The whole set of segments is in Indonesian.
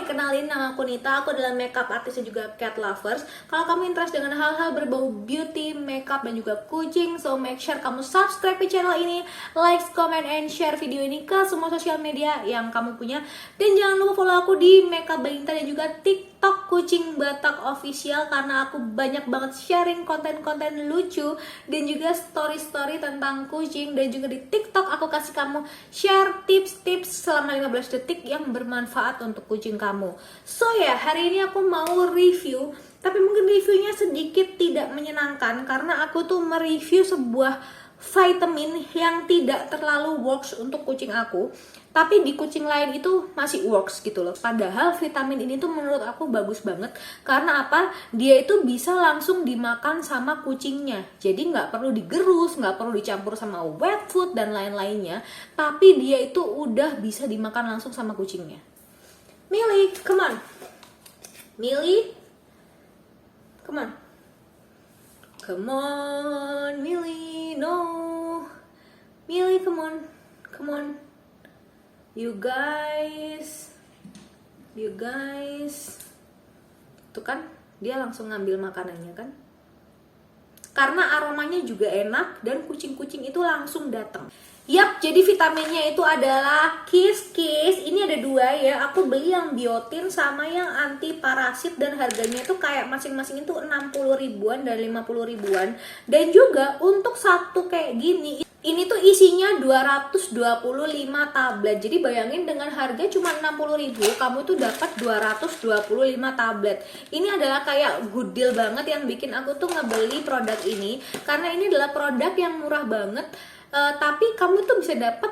kenalin, nama aku Nita. Aku adalah makeup artist dan juga cat lovers. Kalau kamu interest dengan hal-hal berbau beauty, makeup, dan juga kucing, so make sure kamu subscribe ke channel ini, like, comment, and share video ini ke semua sosial media yang kamu punya. Dan jangan lupa follow aku di Makeup Balita dan juga TikTok Kucing Batak Official, karena aku banyak banget sharing konten-konten lucu dan juga story-story tentang kucing. Dan juga di TikTok aku kasih kamu share tips-tips selama 15 detik yang bermanfaat untuk kucing kamu. So ya, hari ini aku mau review, tapi mungkin reviewnya sedikit tidak menyenangkan karena aku tuh mereview sebuah vitamin yang tidak terlalu works untuk kucing aku, tapi di kucing lain itu masih works gitu loh. Padahal vitamin ini tuh menurut aku bagus banget. Karena apa? Dia itu bisa langsung dimakan sama kucingnya. Jadi nggak perlu digerus, nggak perlu dicampur sama wet food dan lain-lainnya. Tapi dia itu udah bisa dimakan langsung sama kucingnya. Millie, come on. Millie, come on. Come on, Millie, no. Millie, come on. Come on. You guys. Tuh kan, dia langsung ngambil makanannya kan. Karena aromanya juga enak dan kucing-kucing itu langsung datang. Yap, jadi vitaminnya itu adalah Kiss. Ini ada dua ya. Aku beli yang biotin sama yang anti parasit, dan harganya itu kayak masing-masing itu 60 ribuan dan 50 ribuan. Dan juga untuk satu kayak gini, ini tuh isinya 225 tablet. Jadi bayangin dengan harga cuma 60 ribu, kamu tuh dapat 225 tablet. Ini adalah kayak good deal banget yang bikin aku tuh ngebeli produk ini. Karena ini adalah produk yang murah banget. Tapi kamu tuh bisa dapat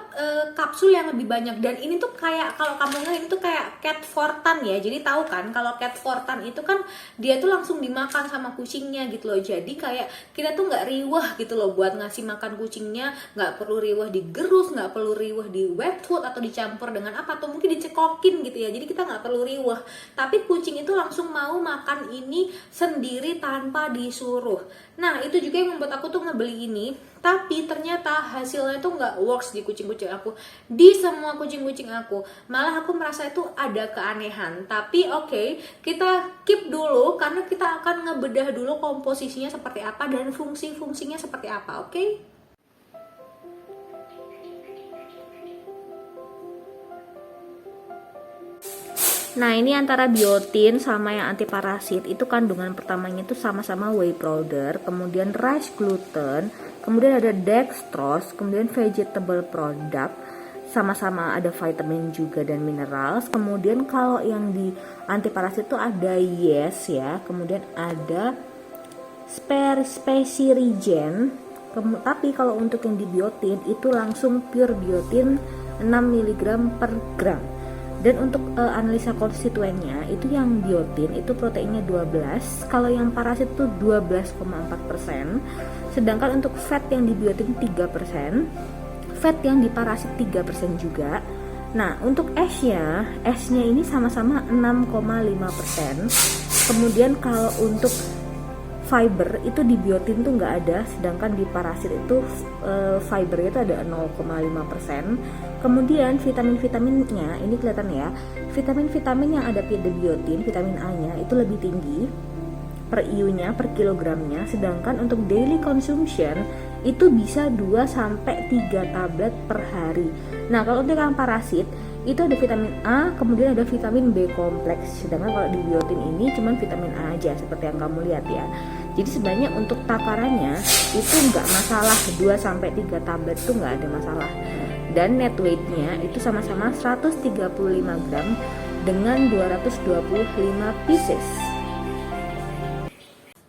kapsul yang lebih banyak. Dan ini tuh kayak, kalau kamu nggak, ini tuh kayak cat fortan ya. Jadi tahu kan kalau cat fortan itu kan dia tuh langsung dimakan sama kucingnya gitu loh. Jadi kayak kita tuh nggak riwah gitu loh buat ngasih makan kucingnya. Nggak perlu riwah digerus, nggak perlu riwah di wet food atau dicampur dengan apa, atau mungkin dicekokin gitu ya. Jadi kita nggak perlu riwah. Tapi kucing itu langsung mau makan ini sendiri tanpa disuruh. Nah itu juga yang membuat aku tuh ngebeli ini. Tapi ternyata hasilnya tuh nggak works di kucing-kucing aku, di semua kucing-kucing aku. Malah aku merasa itu ada keanehan. Tapi oke, kita keep dulu karena kita akan ngebedah dulu komposisinya seperti apa dan fungsi-fungsinya seperti apa, oke? Nah ini antara biotin sama yang antiparasit itu kandungan pertamanya itu sama-sama whey powder, kemudian rice gluten, kemudian ada dextrose, kemudian vegetable product, sama-sama ada vitamin juga dan mineral. Kemudian kalau yang di antiparasit itu ada yes ya, kemudian ada specirigen. Tapi kalau untuk yang di biotin itu langsung pure biotin 6 mg per gram. Dan untuk analisa konstituennya itu yang biotin itu proteinnya 12, kalau yang parasit itu 12,4%, sedangkan untuk fat yang di biotin 3%, fat yang di parasit 3% juga. Nah untuk esnya ini sama-sama 6,5%. Kemudian kalau untuk fiber itu di biotin tuh nggak ada, sedangkan di parasit itu fibernya itu ada 0,5%. Kemudian vitamin-vitaminnya ini kelihatan ya, vitamin-vitamin yang ada di biotin, vitamin A-nya itu lebih tinggi per IU-nya, per kilogramnya, sedangkan untuk daily consumption itu bisa 2-3 tablet per hari. Nah kalau untuk yang parasit itu ada vitamin A, kemudian ada vitamin B kompleks, sedangkan kalau di biotin ini cuma vitamin A aja seperti yang kamu lihat ya. Jadi sebenarnya untuk takarannya itu nggak masalah, 2-3 tablet itu nggak ada masalah. Dan net weight-nya itu sama-sama 135 gram dengan 225 pieces.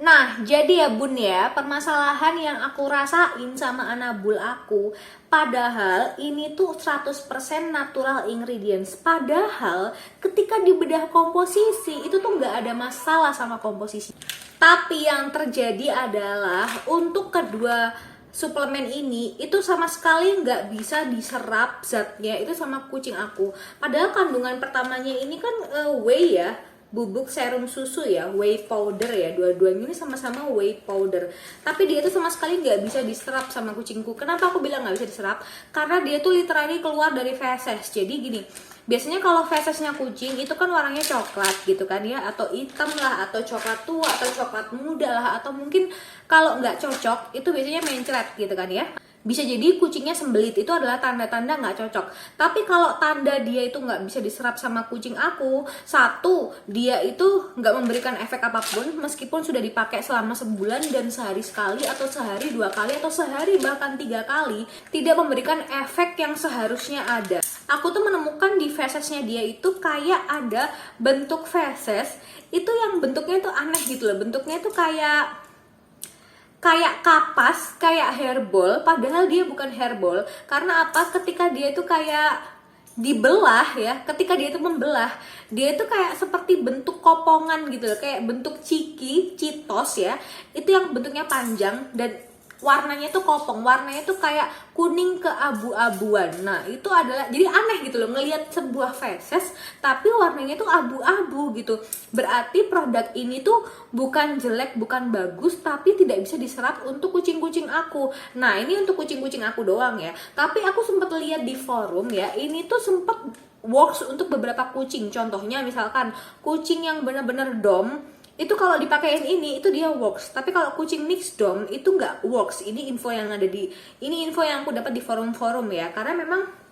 Nah, jadi ya bun ya, permasalahan yang aku rasain sama anabul aku, padahal ini tuh 100% natural ingredients. Padahal ketika dibedah komposisi, itu tuh nggak ada masalah sama komposisi. Tapi yang terjadi adalah untuk kedua suplemen ini itu sama sekali nggak bisa diserap zatnya itu sama kucing aku. Padahal kandungan pertamanya ini kan whey ya, bubuk serum susu ya, whey powder ya, dua-duanya ini sama-sama whey powder. Tapi dia tuh sama sekali nggak bisa diserap sama kucingku. Kenapa aku bilang nggak bisa diserap? Karena dia tuh literally keluar dari feses. Jadi gini, Biasanya kalau fesesnya kucing itu kan warnanya coklat gitu kan ya, atau hitam lah, atau coklat tua, atau coklat muda lah, atau mungkin kalau nggak cocok itu biasanya mencret gitu kan ya. Bisa jadi kucingnya sembelit, itu adalah tanda-tanda nggak cocok. Tapi kalau tanda dia itu nggak bisa diserap sama kucing aku, satu, dia itu nggak memberikan efek apapun meskipun sudah dipakai selama sebulan dan sehari sekali atau sehari 2 kali atau sehari bahkan 3 kali, tidak memberikan efek yang seharusnya ada. Aku tuh menemukan di fesesnya dia itu kayak ada bentuk feses itu yang bentuknya itu aneh gitu loh. Bentuknya itu kayak kapas, kayak hairball, padahal dia bukan hairball. Karena apa? Ketika dia itu kayak dibelah ya, ketika dia itu membelah, dia itu kayak seperti bentuk kopongan gitu loh, kayak bentuk ciki, citos ya. Itu yang bentuknya panjang dan warnanya tuh kopong, warnanya tuh kayak kuning keabu-abuan. Nah itu adalah, jadi aneh gitu loh ngelihat sebuah feses tapi warnanya tuh abu-abu gitu. Berarti produk ini tuh bukan jelek, bukan bagus, tapi tidak bisa diserap untuk kucing-kucing aku. Nah ini untuk kucing-kucing aku doang ya, tapi aku sempat lihat di forum ya, ini tuh sempat works untuk beberapa kucing. Contohnya misalkan kucing yang benar-benar dom, itu kalau dipakein ini itu dia works, tapi kalau kucing mix dom itu nggak works. Ini info yang aku dapat di forum-forum ya, karena memang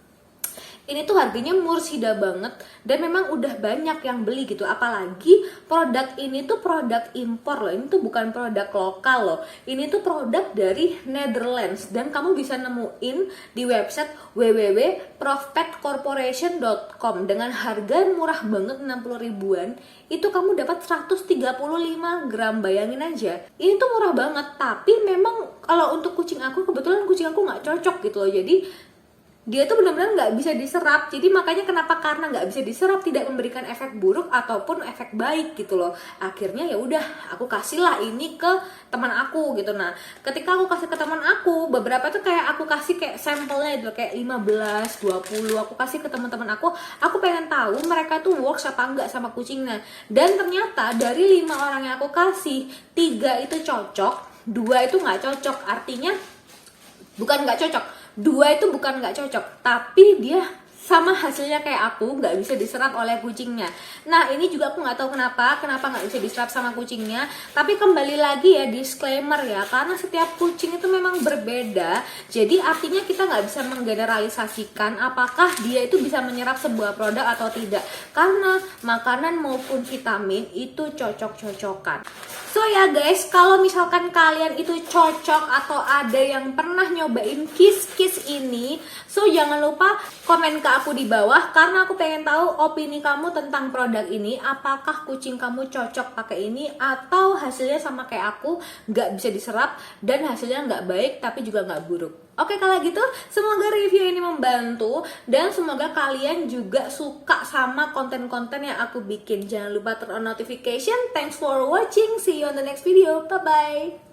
ini tuh harganya mursida banget dan memang udah banyak yang beli gitu. Apalagi produk ini tuh produk impor loh, ini tuh bukan produk lokal loh, ini tuh produk dari Netherlands dan kamu bisa nemuin di website www.profpetcorporation.com dengan harga murah banget 60 ribuan. Itu kamu dapat 135 gram, bayangin aja, ini tuh murah banget. Tapi memang kalau untuk kucing aku, kebetulan kucing aku nggak cocok gitu loh, jadi dia tuh benar-benar nggak bisa diserap. Jadi makanya kenapa, karena nggak bisa diserap, tidak memberikan efek buruk ataupun efek baik gitu loh. Akhirnya ya udah aku kasih lah ini ke teman aku gitu. Nah ketika aku kasih ke teman aku, beberapa tuh kayak aku kasih kayak sampelnya gitu, kayak 15, 20 aku kasih ke teman-teman aku. Aku pengen tahu mereka tuh works apa enggak sama kucingnya. Dan ternyata dari 5 orang yang aku kasih, 3 itu cocok, 2 itu nggak cocok. Artinya bukan nggak cocok, 2 itu bukan nggak cocok, tapi dia sama hasilnya kayak aku, nggak bisa diserap oleh kucingnya. Nah ini juga aku nggak tahu kenapa nggak bisa diserap sama kucingnya. Tapi kembali lagi ya, disclaimer ya, karena setiap kucing itu memang berbeda. Jadi artinya kita nggak bisa menggeneralisasikan apakah dia itu bisa menyerap sebuah produk atau tidak, karena makanan maupun vitamin itu cocok-cocokan. So ya guys, kalau misalkan kalian itu cocok atau ada yang pernah nyobain Kiss ini, so jangan lupa komen ke aku di bawah, karena aku pengen tahu opini kamu tentang produk ini. Apakah kucing kamu cocok pakai ini, atau hasilnya sama kayak aku, nggak bisa diserap dan hasilnya nggak baik tapi juga nggak buruk. Oke, kalau gitu semoga review ini membantu dan semoga kalian juga suka sama konten-konten yang aku bikin. Jangan lupa turn on notification. Thanks for watching. See you on the next video. Bye bye.